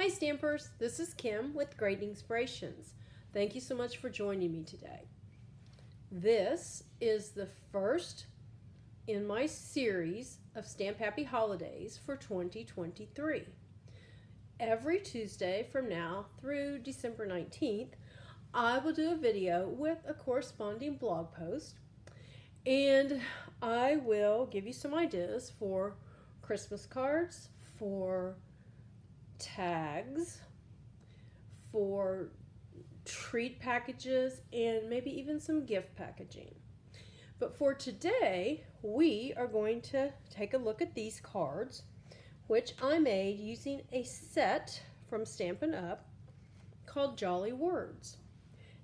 Hi Stampers, this is Kim with Great Inspirations. Thank you so much for joining me today. This is the first in my series of Stamp Happy Holidays for 2023. Every Tuesday from now through December 19th, I will do a video with a corresponding blog post, and I will give you some ideas for Christmas cards, for tags, for treat packages, and maybe even some gift packaging. But for today, we are going to take a look at these cards, which I made using a set from Stampin' Up! Called Jolly Words.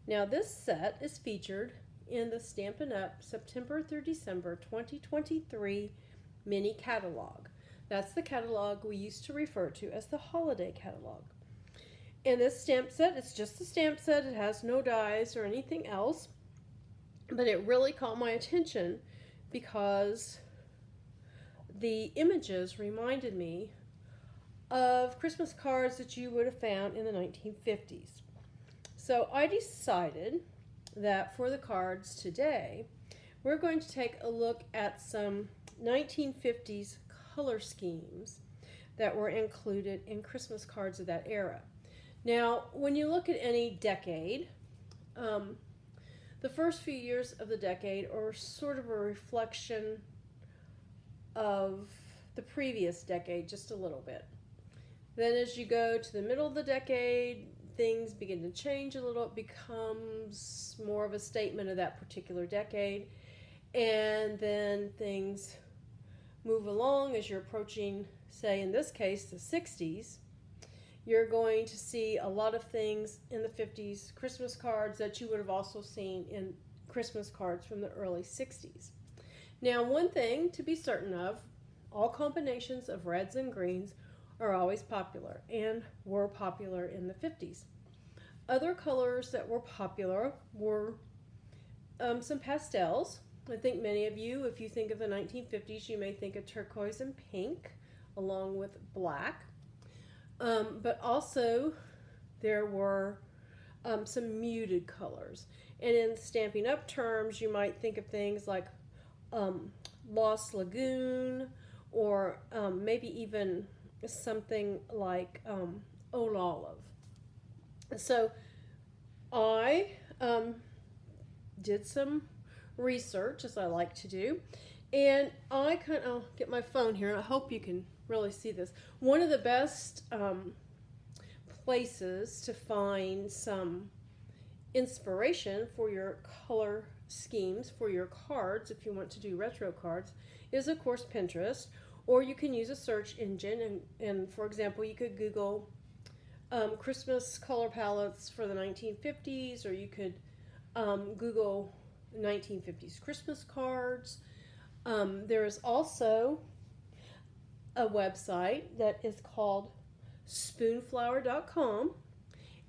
Now this set is featured in the Stampin' Up! September through December 2023 mini catalog. That's the catalog we used to refer to as the holiday catalog. And this stamp set, it's just a stamp set. It has no dies or anything else. But it really caught my attention because the images reminded me of Christmas cards that you would have found in the 1950s. So I decided that for the cards today, we're going to take a look at some 1950s color schemes that were included in Christmas cards of that era. Now, when you look at any decade, the first few years of the decade are sort of a reflection of the previous decade just a little bit. Then as you go to the middle of the decade, things begin to change a little. It becomes more of a statement of that particular decade. And then things move along as you're approaching, say in this case, the 60s. You're going to see a lot of things in the 50s Christmas cards that you would have also seen in Christmas cards from the early 60s. Now, one thing to be certain of, all combinations of reds and greens are always popular and were popular in the 50s. Other colors that were popular were some pastels. I think many of you, if you think of the 1950s, you may think of turquoise and pink along with black. But also there were some muted colors. And in Stampin' Up! Terms, you might think of things like Lost Lagoon, or maybe even something like Old Olive. So I did some research, as I like to do, and I I'll get my phone here, and I hope you can really see this. One of the best places to find some inspiration for your color schemes for your cards, if you want to do retro cards, is of course Pinterest, or you can use a search engine, and for example, you could Google Christmas color palettes for the 1950s, or you could Google 1950s Christmas cards. There is also a website that is called spoonflower.com,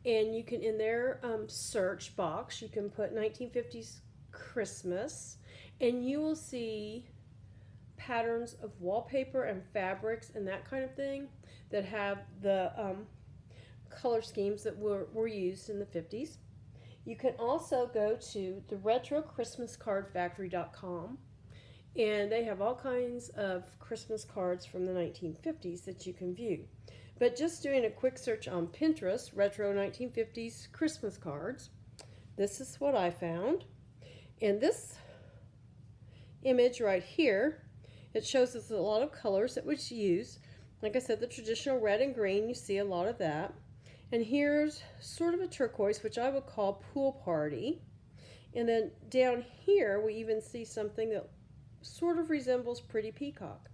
and you can, in their search box, you can put 1950s Christmas, and you will see patterns of wallpaper and fabrics and that kind of thing that have the color schemes that were used in the 50s. You can also go to the retrochristmascardfactory.com, and they have all kinds of Christmas cards from the 1950s that you can view. But just doing a quick search on Pinterest, retro 1950s Christmas cards, this is what I found. And this image right here, it shows us a lot of colors that was used. Like I said, the traditional red and green, you see a lot of that. And here's sort of a turquoise, which I would call Pool Party. And then down here, we even see something that sort of resembles Pretty Peacock.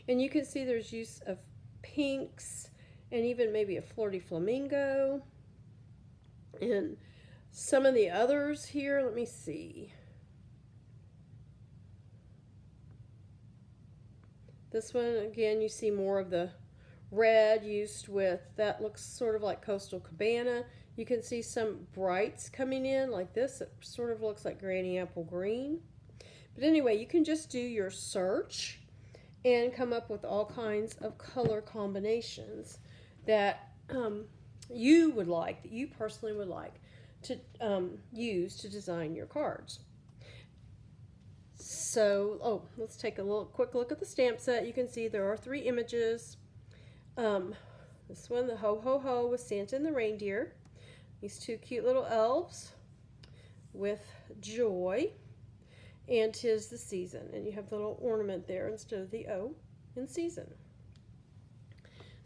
And you can see there's use of pinks and even maybe a Flirty Flamingo. And some of the others here, let me see. This one, again, you see more of the red used with, that looks sort of like Coastal Cabana. You can see some brights coming in like this. It sort of looks like Granny Apple Green. But anyway, you can just do your search and come up with all kinds of color combinations that you would like, that you personally would like to use to design your cards. So, let's take a quick look at the stamp set. You can see there are 3 images. This one, the Ho Ho Ho with Santa and the reindeer. These 2 cute little elves with joy. And 'tis the season. And you have the little ornament there instead of the O in season.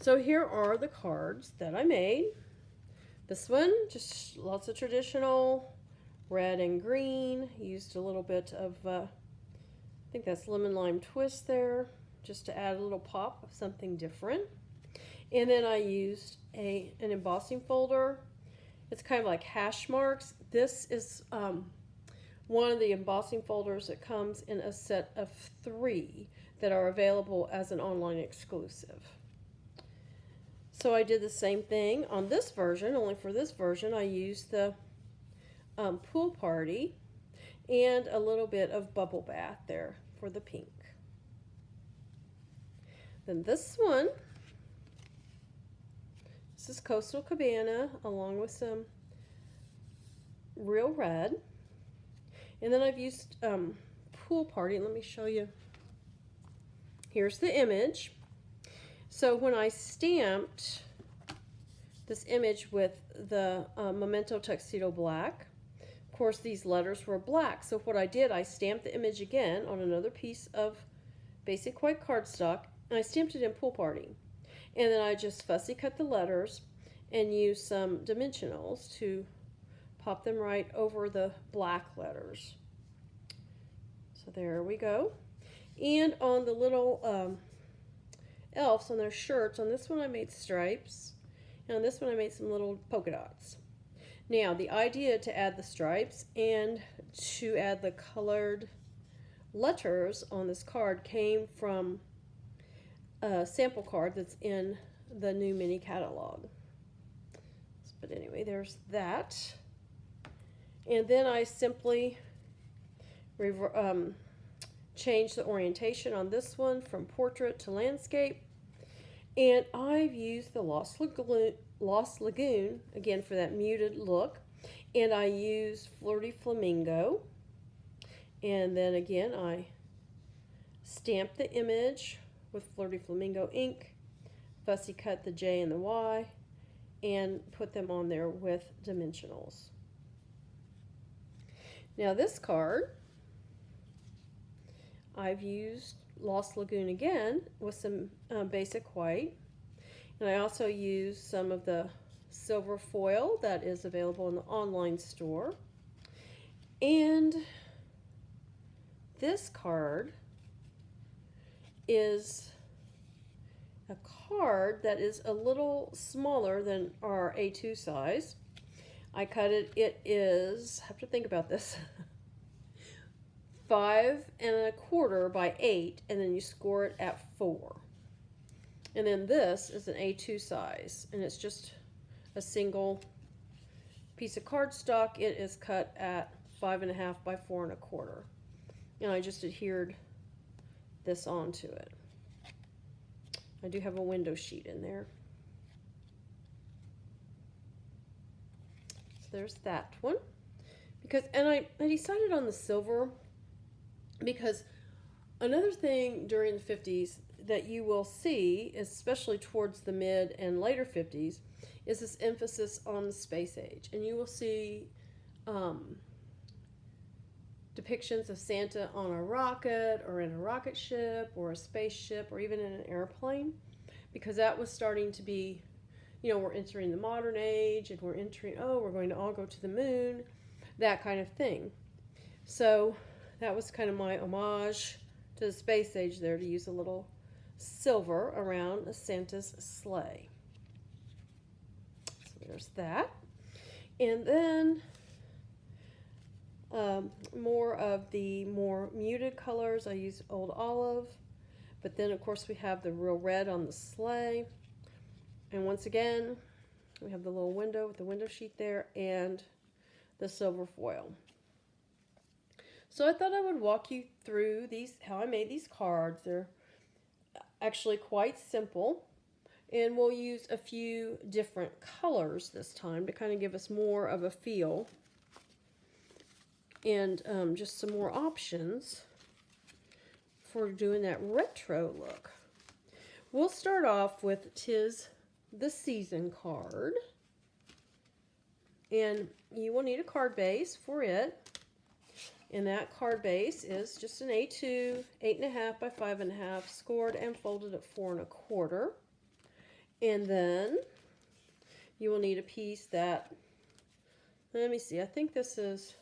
So here are the cards that I made. This one, just lots of traditional red and green. Used a little bit of, I think that's lemon lime twist there, just to add a little pop of something different. And then I used an embossing folder. It's kind of like hash marks. This is one of the embossing folders that comes in a set of 3 that are available as an online exclusive. So I did the same thing on this version, only for this version I used the pool party and a little bit of bubble bath there for the pink. Then this one, this is Coastal Cabana along with some real red. And then I've used pool party. Let me show you. Here's the image. So when I stamped this image with the Memento Tuxedo Black, of course these letters were black. So what I did, I stamped the image again on another piece of basic white cardstock, and I stamped it in Pool Party. And then I just fussy cut the letters and used some dimensionals to pop them right over the black letters. So there we go. And on the little elves, on their shirts, on this one I made stripes, and on this one I made some little polka dots. Now the idea to add the stripes and to add the colored letters on this card came from a sample card that's in the new mini catalog. But anyway, there's that. And then I simply changed the orientation on this one from portrait to landscape. And I've used the Lost Lagoon, again for that muted look. And I used Flirty Flamingo. And then again, I stamped the image with Flirty Flamingo ink, fussy cut the J and the Y, and put them on there with dimensionals. Now this card, I've used Lost Lagoon again with some basic white. And I also used some of the silver foil that is available in the online store. And this card is a card that is a little smaller than our A2 size. I cut it, it is, I have to think about this, 5 1/4 by 8, and then you score it at 4. And then this is an A2 size, and it's just a single piece of cardstock. It is cut at 5 1/2 by 4 1/4. And I just adhered this onto it. I do have a window sheet in there. So there's that one. And I decided on the silver because another thing during the 50s that you will see, especially towards the mid and later 50s, is this emphasis on the space age. And you will see depictions of Santa on a rocket or in a rocket ship or a spaceship or even in an airplane, because that was starting to be, you know, we're entering the modern age and we're entering, oh, we're going to all go to the moon, that kind of thing. So that was kind of my homage to the space age there, to use a little silver around a Santa's sleigh. So there's that. And then more of the more muted colors. I used Old Olive, but then of course we have the real red on the sleigh. And once again, we have the little window with the window sheet there and the silver foil. So I thought I would walk you through these, how I made these cards. They're actually quite simple. And we'll use a few different colors this time to kind of give us more of a feel. And just some more options for doing that retro look. We'll start off with 'Tis the Season card. And you will need a card base for it. And that card base is just an A2, 8.5 by 5.5, scored and folded at 4 1/4. And then you will need a piece that, let me see, I think this is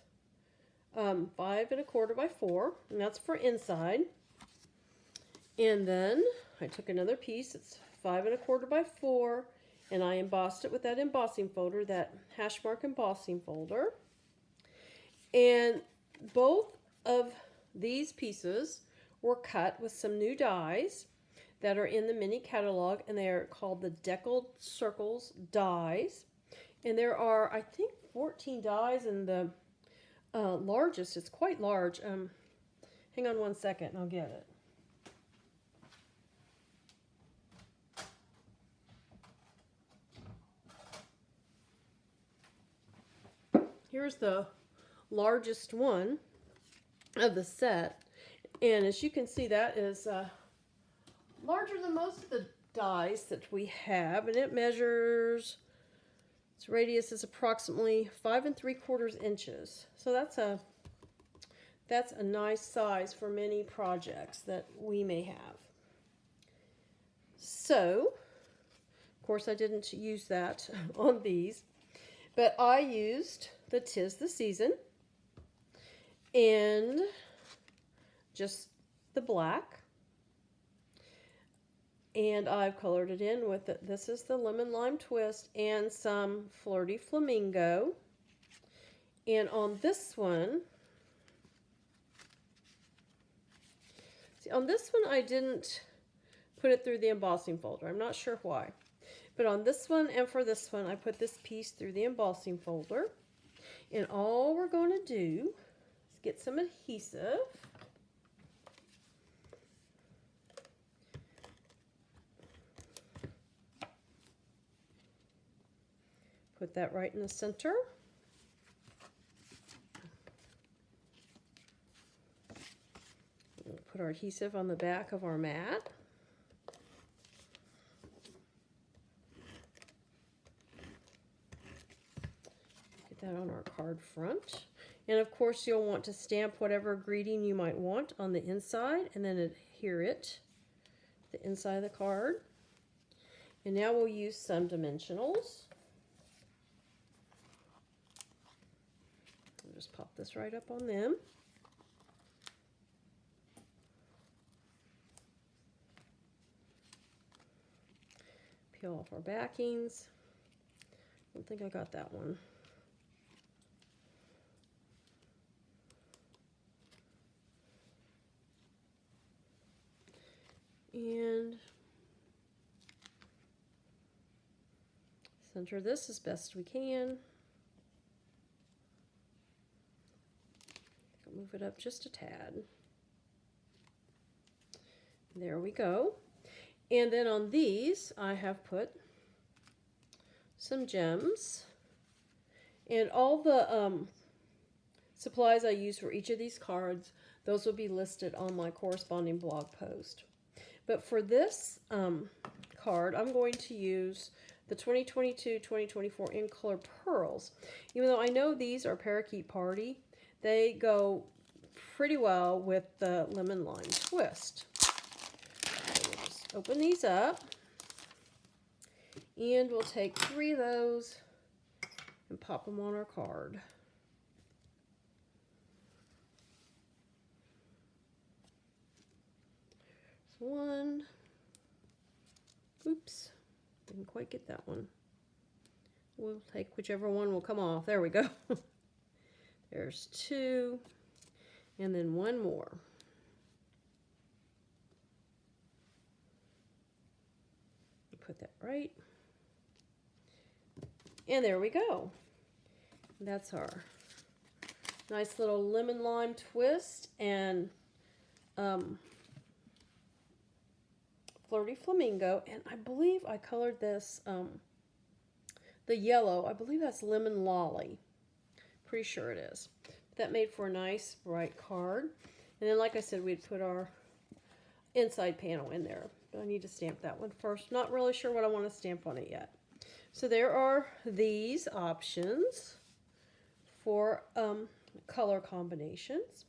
5 1/4 by 4, and that's for inside. And then I took another piece, it's 5 1/4 by 4, and I embossed it with that embossing folder, that hash mark embossing folder. And both of these pieces were cut with some new dies that are in the mini catalog, and they are called the Deckled Circles dies. And there are, I think, 14 dies, and the largest is quite large. Hang on one second and I'll get it. Here's the largest one of the set, and as you can see, that is larger than most of the dies that we have, and it measures, its radius is approximately 5 3/4 inches. So that's a nice size for many projects that we may have. So, of course, I didn't use that on these, but I used the 'Tis the Season and just the black. And I've colored it in with this is the Lemon Lime Twist and some Flirty Flamingo. And on this one, see, on this one I didn't put it through the embossing folder. I'm not sure why. But on this one and for this one, I put this piece through the embossing folder. And all we're going to do is get some adhesive. Put that right in the center. We'll put our adhesive on the back of our mat. Get that on our card front. And of course you'll want to stamp whatever greeting you might want on the inside and then adhere it to the inside of the card. And now we'll use some dimensionals. I'll just pop this right up on them. Peel off our backings. I don't think I got that one. And center this as best we can. I'll move it up just a tad. There we go. And then on these, I have put some gems. And all the supplies I use for each of these cards, those will be listed on my corresponding blog post. But for this card, I'm going to use the 2022-2024 In Color Pearls. Even though I know these are Parakeet Party, they go pretty well with the Lemon Lime Twist. So we'll just open these up, and we'll take 3 of those and pop them on our card. One. Oops, didn't quite get that one. We'll take whichever one will come off. There we go. There's 2, and then 1 more. Put that right. And there we go. That's our nice little lemon lime twist and Flirty Flamingo, and I believe I colored this, the yellow, I believe that's Lemon Lolly. Pretty sure it is. That made for a nice bright card. And then, like I said, we'd put our inside panel in there. But I need to stamp that one first. Not really sure what I want to stamp on it yet. So there are these options for color combinations.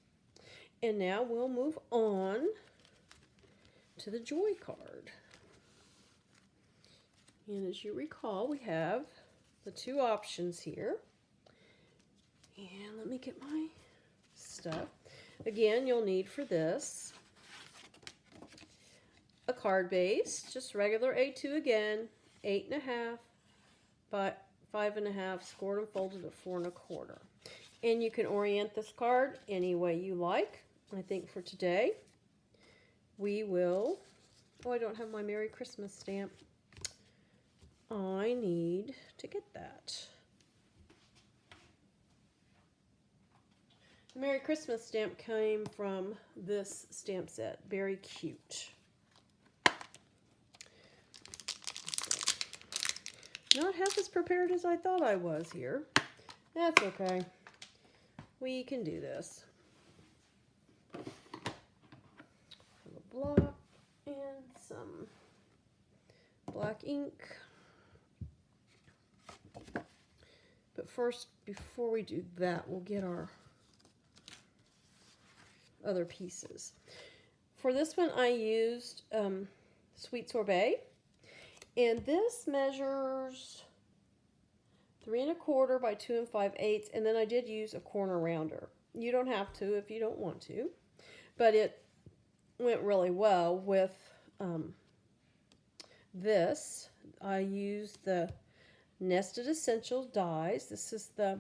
And now we'll move on to the Joy card. And as you recall, we have the two options here. And let me get my stuff. Again, you'll need for this a card base, just regular A2 again, 8.5 by 5.5, scored and folded at 4 1/4. And you can orient this card any way you like. I think for today, we will, oh, I don't have my Merry Christmas stamp. I need to get that. The Merry Christmas stamp came from this stamp set. Very cute. Not half as prepared as I thought I was here. That's okay. We can do this. A block and some black ink. But first, before we do that, we'll get our other pieces. For this one, I used Sweet Sorbet, and this measures 3 1/4 by 2 5/8, and then I did use a corner rounder. You don't have to if you don't want to, but it went really well with this. I used the Nested Essential dies. This is the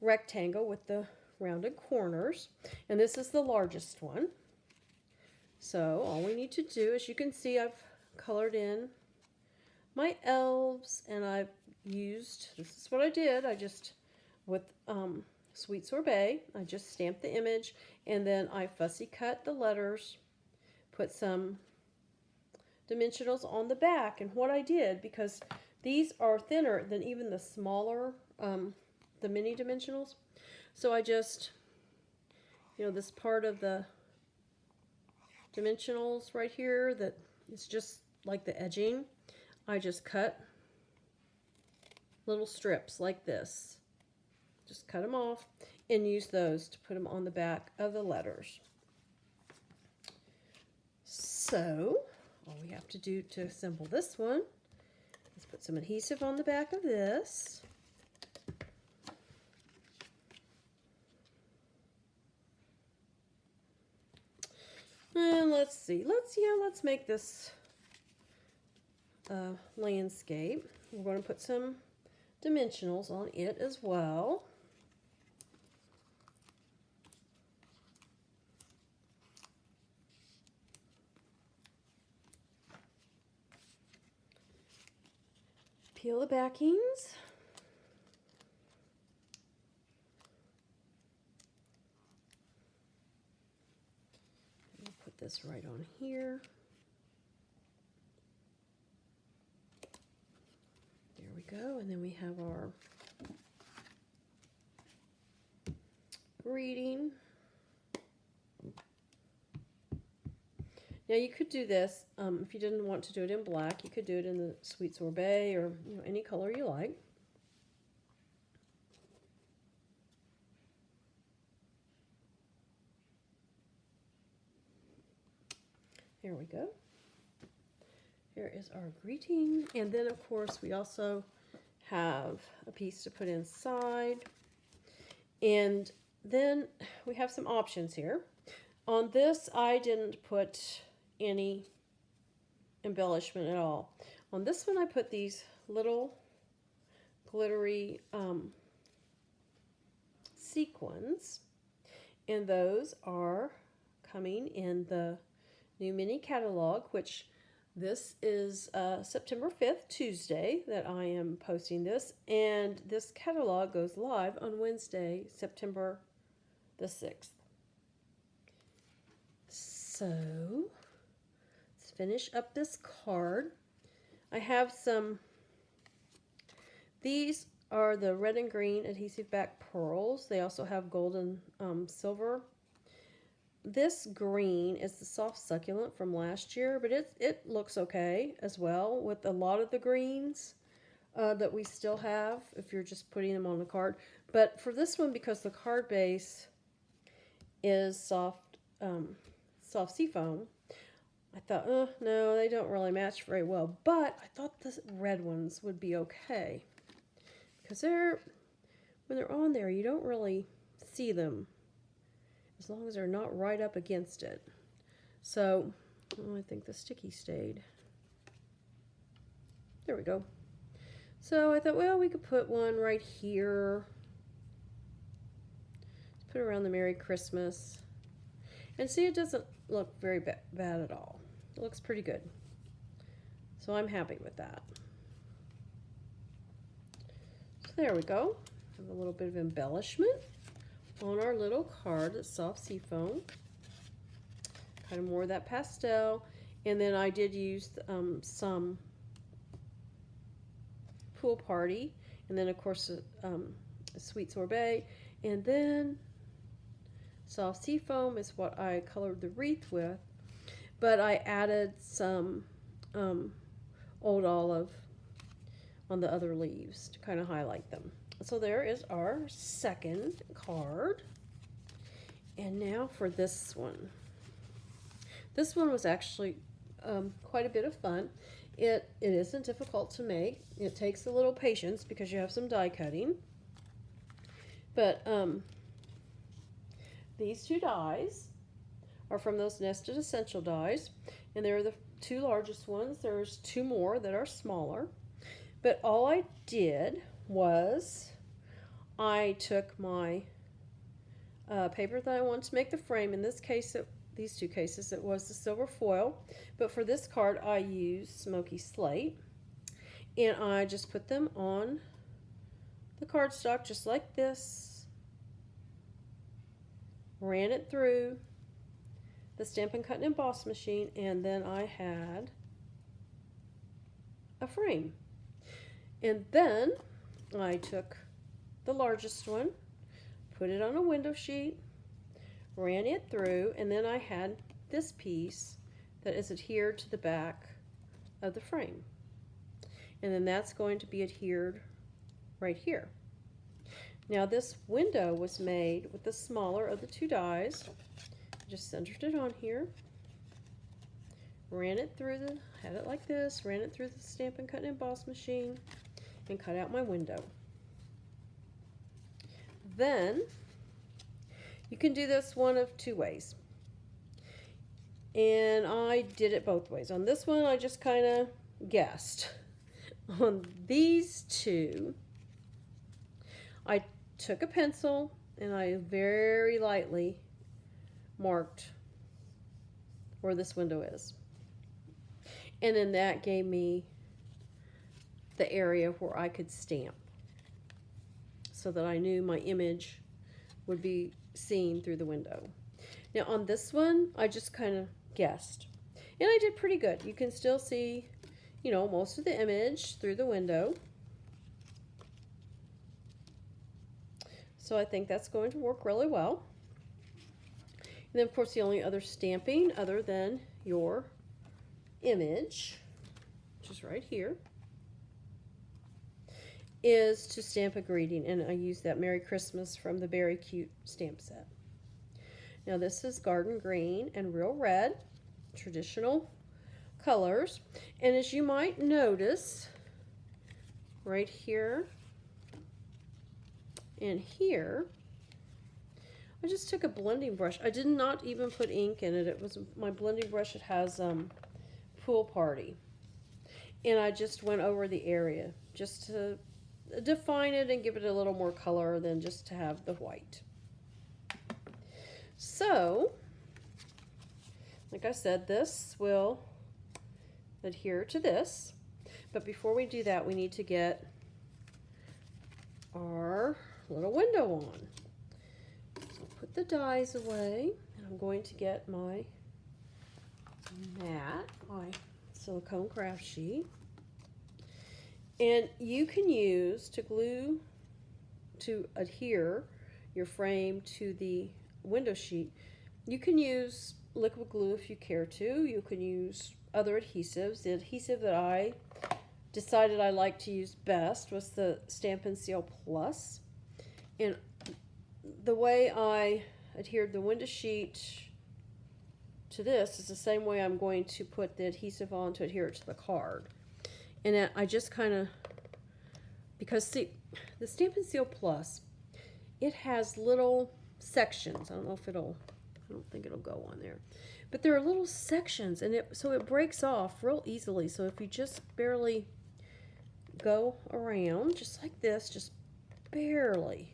rectangle with the rounded corners, and this is the largest one. So all we need to do, as you can see, I've colored in my elves, and I've used, this is what I did, I just, with Sweet Sorbet, I just stamped the image, and then I fussy cut the letters, put some dimensionals on the back. And what I did, because these are thinner than even the smaller, the mini dimensionals, so I just, this part of the dimensionals right here that is just like the edging, I just cut little strips like this. Just cut them off and use those to put them on the back of the letters. So all we have to do to assemble this one is put some adhesive on the back of this. And let's see. Let's make this landscape. We're going to put some dimensionals on it as well. Peel the backings. We'll put this right on here. There we go. And then we have our greeting. Now you could do this, if you didn't want to do it in black, you could do it in the Sweet Sorbet or any color you like. There we go. Here is our greeting. And then of course we also have a piece to put inside. And then we have some options here. On this I didn't put any embellishment at all. On this one I put these little glittery sequins, and those are coming in the new mini catalog, which this is September 5th, Tuesday, that I am posting this, and this catalog goes live on Wednesday, September the 6th. So let's finish up this card. I have some, these are the red and green adhesive back pearls. They also have gold and silver. This green is the soft succulent from last year, but it looks okay as well with a lot of the greens that we still have if you're just putting them on the card. But for this one, because the card base is soft seafoam, I thought, no, they don't really match very well. But I thought the red ones would be okay. Because when they're on there, you don't really see them as long as they're not right up against it. So, I think the sticky stayed. There we go. So I thought, well, we could put one right here. Let's put it around the Merry Christmas. And see, it doesn't look very bad at all. It looks pretty good. So I'm happy with that. So there we go. Have a little bit of embellishment on our little card that's soft seafoam. Kind of more of that pastel. And then I did use some Pool Party. And then, of course, a sweet sorbet. And then soft seafoam is what I colored the wreath with. But I added some old olive on the other leaves to kind of highlight them. So there is our second card. And now for this one. This one was actually quite a bit of fun. It isn't difficult to make. It takes a little patience because you have some die cutting. But these two dies are from those Nested Essential dies. And they're the two largest ones. There's two more that are smaller. But all I did was I took my paper that I wanted to make the frame. In this case, these two cases, it was the silver foil. But for this card, I used Smoky Slate. And I just put them on the cardstock just like this. Ran it through the Stampin' Cut and Emboss machine. And then I had a frame. And then I took the largest one, put it on a window sheet, ran it through, and then I had this piece that is adhered to the back of the frame. And then that's going to be adhered right here. Now this window was made with the smaller of the two dies. Just centered it on here, ran it through had it like this, ran it through the Stampin' Cut and Emboss machine, and cut out my window. Then you can do this one of two ways. And I did it both ways. On this one, I just kind of guessed. On these two, I took a pencil and I very lightly marked where this window is. And then that gave me the area where I could stamp so that I knew my image would be seen through the window. Now on this one, I just kind of guessed. And I did pretty good. You can still see, you know, most of the image through the window. So I think that's going to work really well. And then of course the only other stamping other than your image, which is right here, is to stamp a greeting. And I use that Merry Christmas from the Very Cute stamp set. Now this is Garden Green and Real Red, traditional colors. And as you might notice, right here and here, I just took a blending brush. I did not even put ink in it. It was my blending brush. It has Pool Party. And I just went over the area just to define it and give it a little more color than just to have the white. So, like I said, this will adhere to this. But before we do that, we need to get our little window on. So I'll put the dies away. And I'm going to get my matte my silicone craft sheet. And you can use to glue, to adhere your frame to the window sheet, you can use liquid glue if you care to. You can use other adhesives. The adhesive that I decided I liked to use best was the Stampin' Seal Plus. And the way I adhered the window sheet to this is the same way I'm going to put the adhesive on to adhere it to the card. And I just kind of, because see, the Stampin' Seal Plus, it has little sections. I don't know if it'll, I don't think it'll go on there. But there are little sections, and so it breaks off real easily. So if you just barely go around, just like this, just barely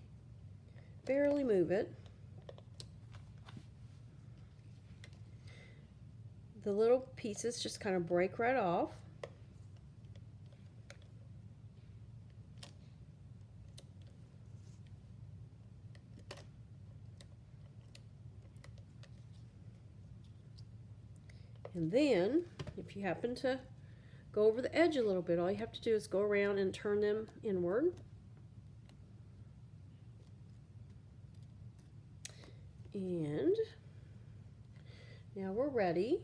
move it, the little pieces just kind of break right off. And then, if you happen to go over the edge a little bit, all you have to do is go around and turn them inward. And now we're ready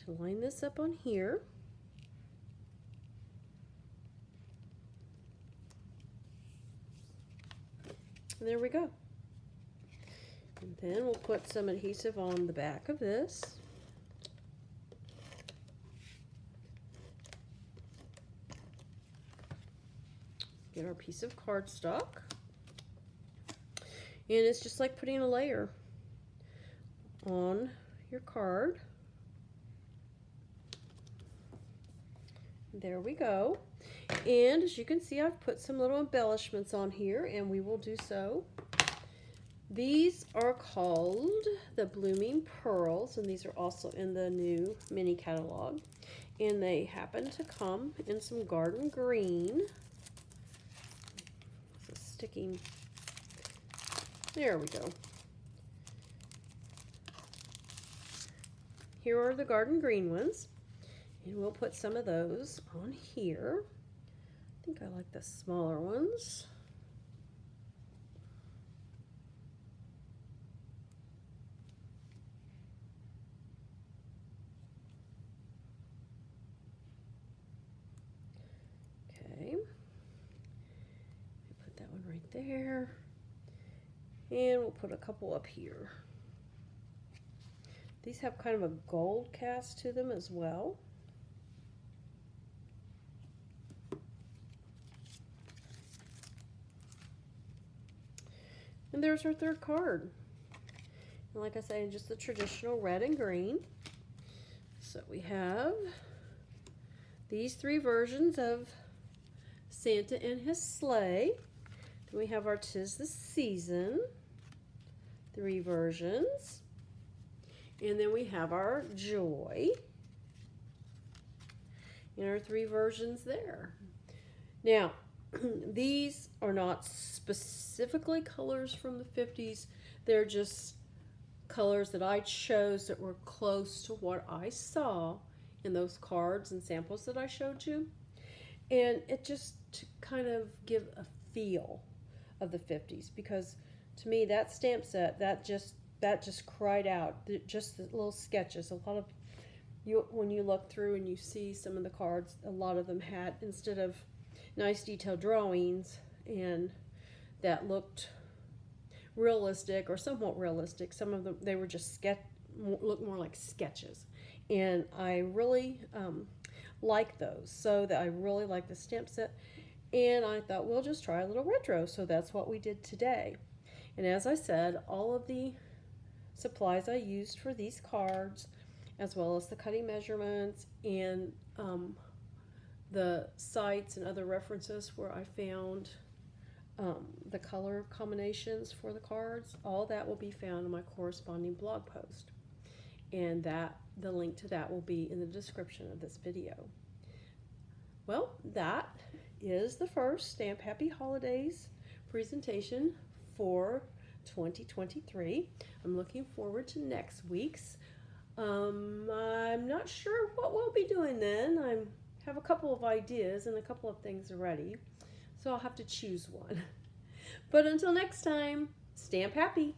to line this up on here. And there we go. And then we'll put some adhesive on the back of this. Get our piece of cardstock. And it's just like putting a layer on your card. There we go. And as you can see, I've put some little embellishments on here, and we will do so. These are called the Blooming Pearls, and these are also in the new mini catalog. And they happen to come in some garden green. This is sticking. There we go. Here are the garden green ones. And we'll put some of those on here. I think I like the smaller ones. Okay. Put that one right there. And we'll put a couple up here. These have kind of a gold cast to them as well. And there's our third card. And like I say, just the traditional red and green. So we have these three versions of Santa and his sleigh. Then we have our 'Tis the Season, 3 versions. And then we have our Joy, and our 3 versions there. Now, these are not specifically colors from the 50s. They're just colors that I chose that were close to what I saw in those cards and samples that I showed you. And it just to kind of give a feel of the 50s, because to me that stamp set, that just cried out. Just the little sketches, a lot of when you look through and you see some of the cards, a lot of them had, instead of nice detailed drawings and that looked realistic or somewhat realistic, some of them, they were just looked more like sketches. And I really like those, so that I really like the stamp set. And I thought we'll just try a little retro, so that's what we did today. And as I said, all of the supplies I used for these cards, as well as the cutting measurements and the sites and other references where I found the color combinations for the cards, all that will be found in my corresponding blog post. And the link to that will be in the description of this video. Well, that is the first Stamp Happy Holidays presentation for 2023. I'm looking forward to next week's I'm not sure what we'll be doing then. I have a couple of ideas and a couple of things ready, so I'll have to choose one. But until next time, stamp happy.